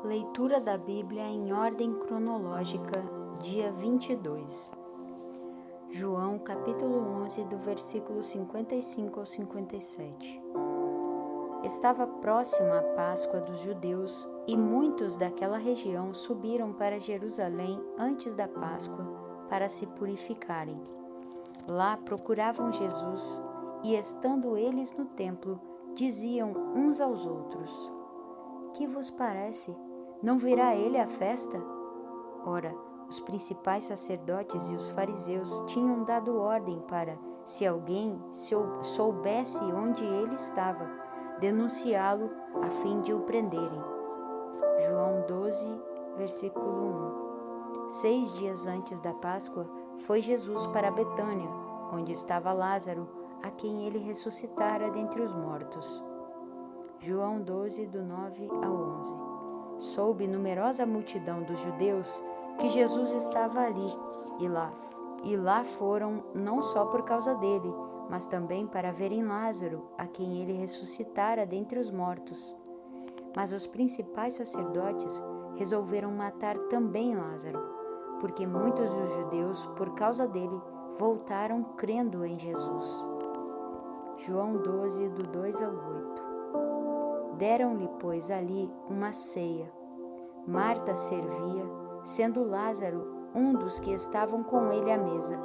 Leitura da Bíblia em ordem cronológica, dia 22. João, capítulo 11, do versículo 55 ao 57. Estava próxima a Páscoa dos judeus e muitos daquela região subiram para Jerusalém antes da Páscoa para se purificarem. Lá procuravam Jesus e, estando eles no templo, diziam uns aos outros: Que vos parece? Não virá ele à festa? Ora, os principais sacerdotes e os fariseus tinham dado ordem para, se alguém soubesse onde ele estava, denunciá-lo a fim de o prenderem. João 12, versículo 1. 6 dias antes da Páscoa, foi Jesus para Betânia, onde estava Lázaro, a quem ele ressuscitara dentre os mortos. João 12, do 9 ao 11. Soube numerosa multidão dos judeus que Jesus estava ali, e lá foram não só por causa dele, mas também para verem Lázaro, a quem ele ressuscitara dentre os mortos. Mas os principais sacerdotes resolveram matar também Lázaro, porque muitos dos judeus, por causa dele, voltaram crendo em Jesus. João 12, do 2 ao 8. Deram-lhe, pois, ali uma ceia. Marta servia, sendo Lázaro um dos que estavam com ele à mesa.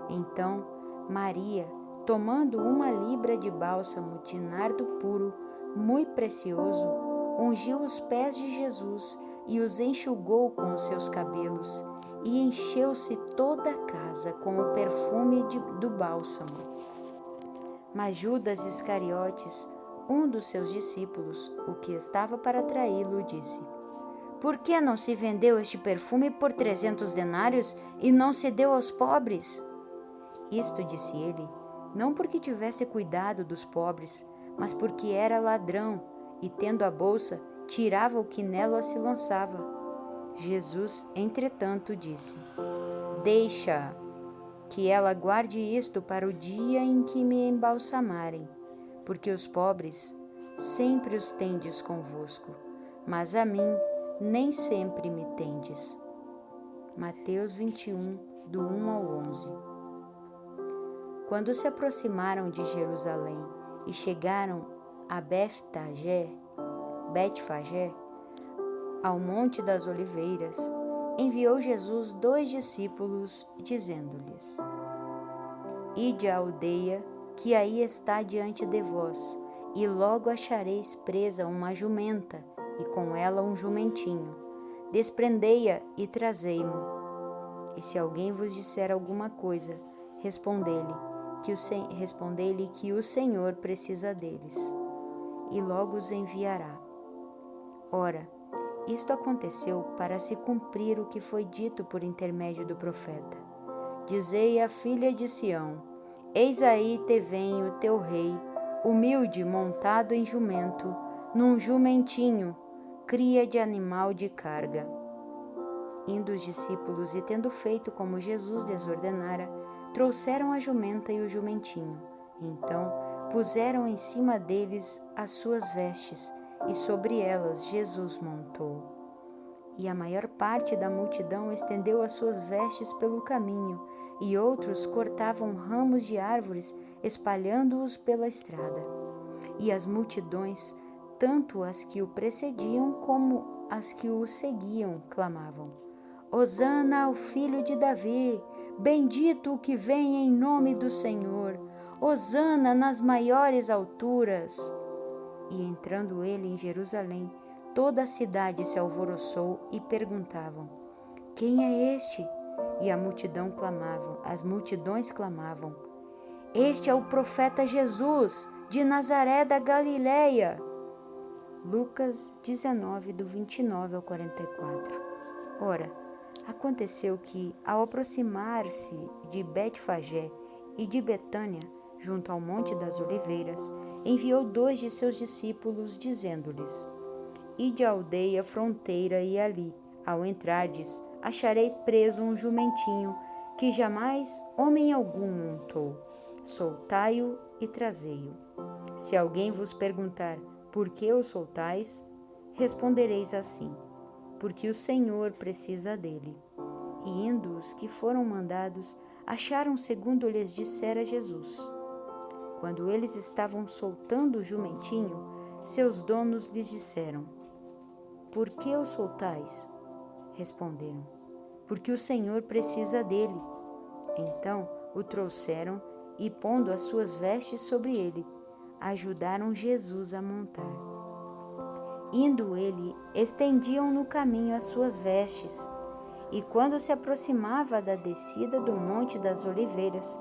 Então, Maria, tomando uma libra de bálsamo de nardo puro, muito precioso, ungiu os pés de Jesus e os enxugou com os seus cabelos, e encheu-se toda a casa com o perfume do bálsamo. Mas Judas Iscariotes, um dos seus discípulos, o que estava para traí-lo, disse: Por que não se vendeu este perfume por 300 denários e não se deu aos pobres? Isto disse ele, não porque tivesse cuidado dos pobres, mas porque era ladrão e, tendo a bolsa, tirava o que nela se lançava. Jesus, entretanto, disse: Deixa-a, que ela guarde isto para o dia em que me embalsamarem, porque os pobres sempre os tendes convosco, mas a mim nem sempre me tendes. Mateus 21, do 1 ao 11. Quando se aproximaram de Jerusalém e chegaram a Betfagé, ao Monte das Oliveiras, enviou Jesus 2 discípulos, dizendo-lhes: Ide à aldeia que aí está diante de vós, e logo achareis presa uma jumenta, e com ela um jumentinho. Desprendei-a e trazei-mo. E se alguém vos disser alguma coisa, respondei-lhe que o Senhor precisa deles, e logo os enviará. Ora, isto aconteceu para se cumprir o que foi dito por intermédio do profeta. Dizei à filha de Sião: Eis aí te vem o teu rei, humilde, montado em jumento, num jumentinho, cria de animal de carga. Indo os discípulos e tendo feito como Jesus lhes ordenara, trouxeram a jumenta e o jumentinho. Então puseram em cima deles as suas vestes, e sobre elas Jesus montou. E a maior parte da multidão estendeu as suas vestes pelo caminho, e outros cortavam ramos de árvores, espalhando-os pela estrada. E as multidões, tanto as que o precediam como as que o seguiam, clamavam: Hosana ao filho de Davi, bendito o que vem em nome do Senhor, Hosana nas maiores alturas. E entrando ele em Jerusalém, toda a cidade se alvoroçou e perguntavam: Quem é este? E as multidões clamavam: Este é o profeta Jesus, de Nazaré da Galileia. Lucas 19, do 29 ao 44. Ora, aconteceu que, ao aproximar-se de Betfagé e de Betânia, junto ao Monte das Oliveiras, enviou 2 de seus discípulos, dizendo-lhes: Ide à aldeia fronteira e ali, ao entrardes, achareis preso um jumentinho, que jamais homem algum montou. Soltai-o e trazei-o. Se alguém vos perguntar: Por que o soltais? Respondereis assim: porque o Senhor precisa dele. E indo os que foram mandados, acharam segundo lhes dissera Jesus. Quando eles estavam soltando o jumentinho, seus donos lhes disseram: Por que o soltais? Responderam: Porque o Senhor precisa dele. Então o trouxeram e, pondo as suas vestes sobre ele, ajudaram Jesus a montar. Indo ele, estendiam no caminho as suas vestes. E quando se aproximava da descida do Monte das Oliveiras,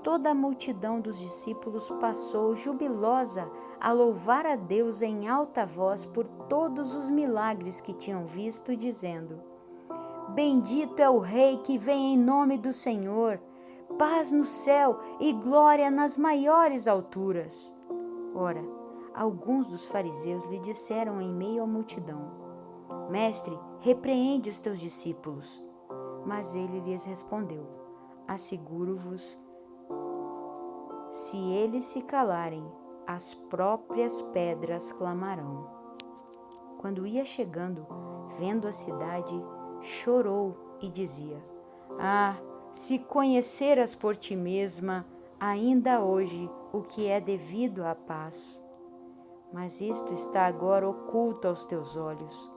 toda a multidão dos discípulos passou jubilosa a louvar a Deus em alta voz por todos os milagres que tinham visto, dizendo: Bendito é o Rei que vem em nome do Senhor, paz no céu e glória nas maiores alturas. Ora, alguns dos fariseus lhe disseram em meio à multidão: Mestre, repreende os teus discípulos. Mas ele lhes respondeu: Asseguro-vos, se eles se calarem, as próprias pedras clamarão. Quando ia chegando, vendo a cidade, chorou e dizia: Ah, se conheceras por ti mesma, ainda hoje, o que é devido à paz. Mas isto está agora oculto aos teus olhos,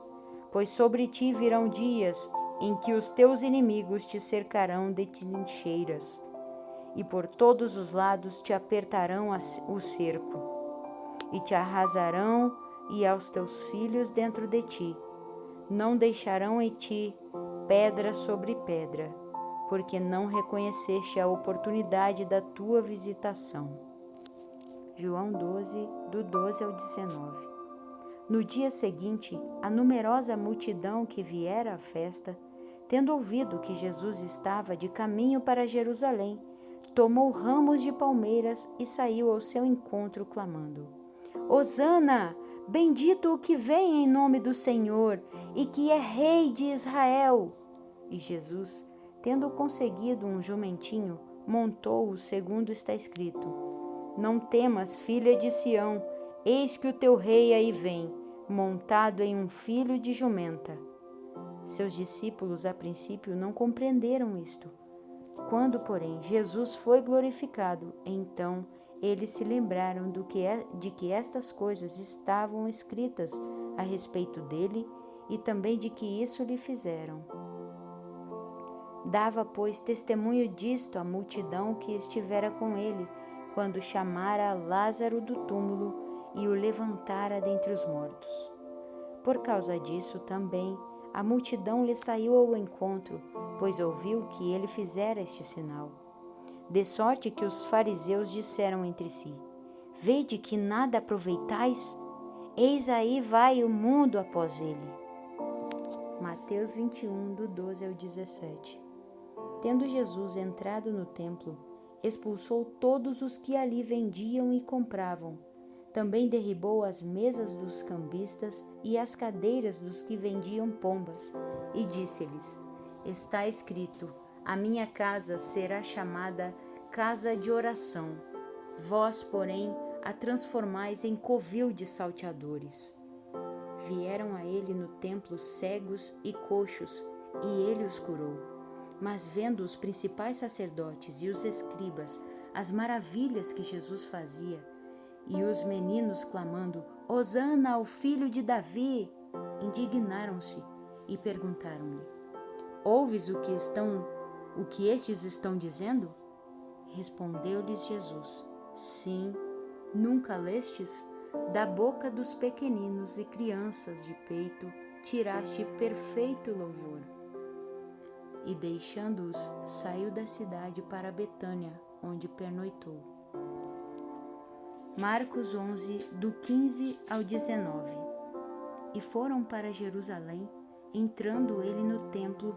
pois sobre ti virão dias em que os teus inimigos te cercarão de trincheiras, e por todos os lados te apertarão o cerco, e te arrasarão e aos teus filhos dentro de ti. Não deixarão em ti pedra sobre pedra, porque não reconheceste a oportunidade da tua visitação. João 12, do 12 ao 19. No dia seguinte, a numerosa multidão que viera à festa, tendo ouvido que Jesus estava de caminho para Jerusalém, tomou ramos de palmeiras e saiu ao seu encontro, clamando: Hosana! Bendito o que vem em nome do Senhor e que é Rei de Israel! E Jesus, tendo conseguido um jumentinho, montou-o segundo está escrito: Não temas, filha de Sião, eis que o teu rei aí vem, montado em um filho de jumenta. Seus discípulos a princípio não compreenderam isto. Quando, porém, Jesus foi glorificado, então eles se lembraram de que estas coisas estavam escritas a respeito dele e também de que isso lhe fizeram. Dava, pois, testemunho disto a multidão que estivera com ele, quando chamara Lázaro do túmulo e o levantara dentre os mortos. Por causa disso também a multidão lhe saiu ao encontro, pois ouviu que ele fizera este sinal. De sorte que os fariseus disseram entre si: Vede que nada aproveitais? Eis aí vai o mundo após ele. Mateus 21, do 12 ao 17. Tendo Jesus entrado no templo, expulsou todos os que ali vendiam e compravam. Também derribou as mesas dos cambistas e as cadeiras dos que vendiam pombas, e disse-lhes: Está escrito: A minha casa será chamada casa de oração. Vós, porém, a transformais em covil de salteadores. Vieram a ele no templo cegos e coxos, e ele os curou. Mas vendo os principais sacerdotes e os escribas as maravilhas que Jesus fazia, e os meninos clamando: Hosana ao filho de Davi, indignaram-se e perguntaram-lhe: Ouves o que estes estão dizendo? Respondeu-lhes Jesus: Sim, nunca lestes? Da boca dos pequeninos e crianças de peito tiraste perfeito louvor. E deixando-os, saiu da cidade para Betânia, onde pernoitou. Marcos 11, do 15 ao 19. E foram para Jerusalém, entrando ele no templo,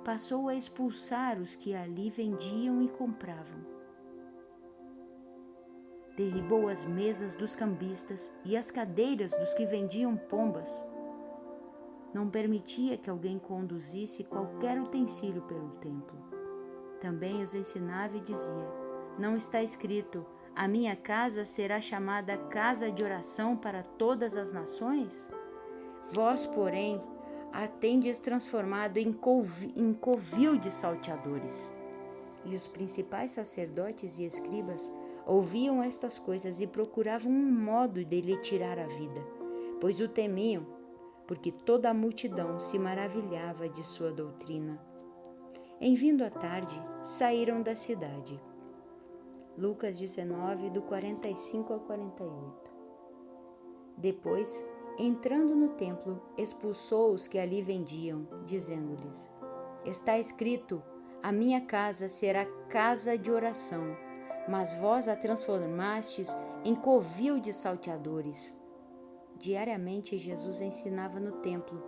passou a expulsar os que ali vendiam e compravam. Derribou as mesas dos cambistas e as cadeiras dos que vendiam pombas. Não permitia que alguém conduzisse qualquer utensílio pelo templo. Também os ensinava e dizia: Não está escrito: A minha casa será chamada casa de oração para todas as nações? Vós, porém, a tendes transformado em covil de salteadores. E os principais sacerdotes e escribas ouviam estas coisas e procuravam um modo de lhe tirar a vida, pois o temiam, porque toda a multidão se maravilhava de sua doutrina. Em vindo a tarde, saíram da cidade. Lucas 19, do 45 ao 48. Depois, entrando no templo, expulsou os que ali vendiam, dizendo-lhes: Está escrito, a minha casa será casa de oração, mas vós a transformastes em covil de salteadores. Diariamente Jesus ensinava no templo,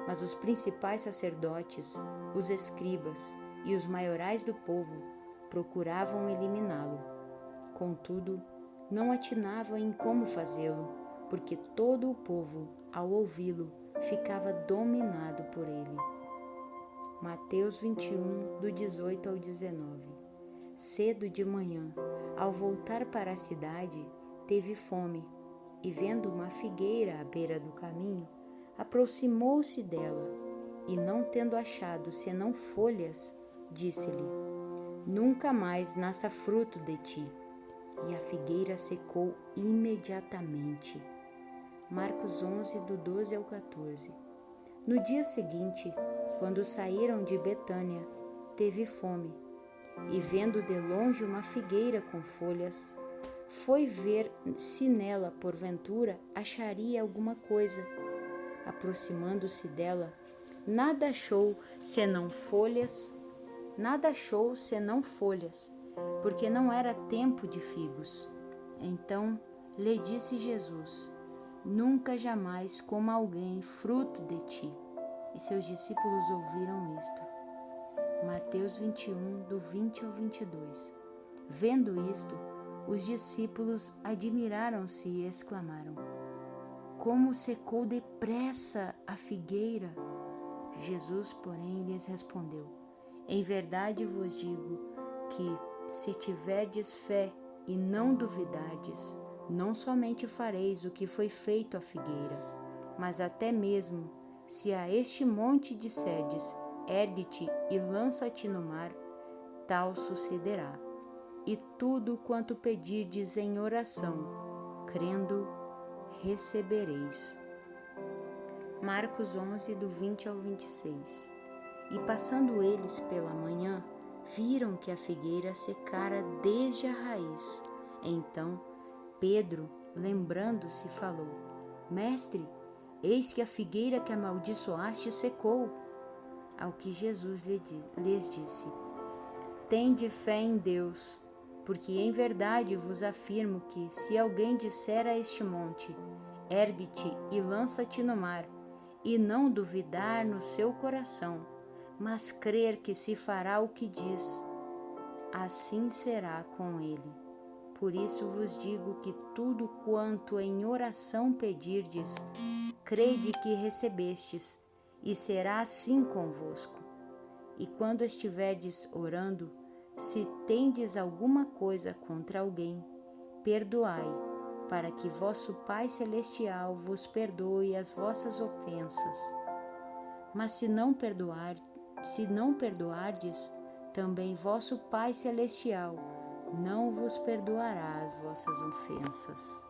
mas os principais sacerdotes, os escribas e os maiorais do povo procuravam eliminá-lo. Contudo, não atinavam em como fazê-lo, porque todo o povo, ao ouvi-lo, ficava dominado por ele. Mateus 21, do 18 ao 19. Cedo de manhã, ao voltar para a cidade, teve fome, e vendo uma figueira à beira do caminho, aproximou-se dela, e não tendo achado senão folhas, disse-lhe: Nunca mais nasça fruto de ti. E a figueira secou imediatamente. Marcos 11, do 12 ao 14. No dia seguinte, quando saíram de Betânia, teve fome, e vendo de longe uma figueira com folhas, foi ver se nela, porventura, acharia alguma coisa. Aproximando-se dela, nada achou senão folhas, porque não era tempo de figos. Então lhe disse Jesus: Nunca jamais coma alguém fruto de ti. E seus discípulos ouviram isto. Mateus 21, do 20 ao 22. Vendo isto, os discípulos admiraram-se e exclamaram: Como secou depressa a figueira! Jesus, porém, lhes respondeu: Em verdade vos digo que, se tiverdes fé e não duvidardes, não somente fareis o que foi feito à figueira, mas até mesmo, se a este monte disserdes, ergue-te e lança-te no mar, tal sucederá. E tudo quanto pedirdes em oração, crendo, recebereis. Marcos 11, do 20 ao 26. E passando eles pela manhã, viram que a figueira secara desde a raiz. Então Pedro, lembrando-se, falou: Mestre, eis que a figueira que amaldiçoaste secou. Ao que Jesus lhes disse: Tende fé em Deus, porque em verdade vos afirmo que, se alguém disser a este monte, ergue-te e lança-te no mar, e não duvidar no seu coração, mas crer que se fará o que diz, assim será com ele. Por isso vos digo que tudo quanto em oração pedirdes, crede que recebestes, e será assim convosco. E quando estiverdes orando, se tendes alguma coisa contra alguém, perdoai, para que vosso Pai Celestial vos perdoe as vossas ofensas. Mas se não perdoardes, também vosso Pai Celestial não vos perdoará as vossas ofensas.